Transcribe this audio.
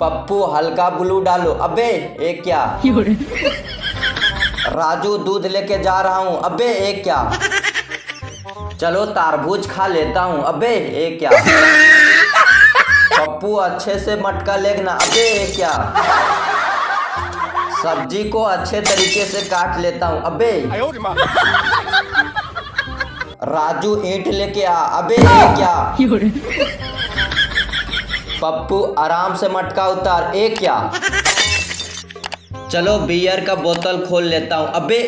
पप्पू हल्का ब्लू डालो। अबे एक क्या? राजू दूध लेके जा रहा हूँ। अबे एक क्या? चलो तारबूज खा लेता हूँ। अबे एक क्या? पप्पू अच्छे से मटका लेगना। अबे एक क्या? सब्जी को अच्छे तरीके से काट लेता हूँ। अबे राजू ईंट लेके आ। अबे एक क्या? पप्पू आराम से मटका उतार। एक क्या? चलो बियर का बोतल खोल लेता हूँ। अबे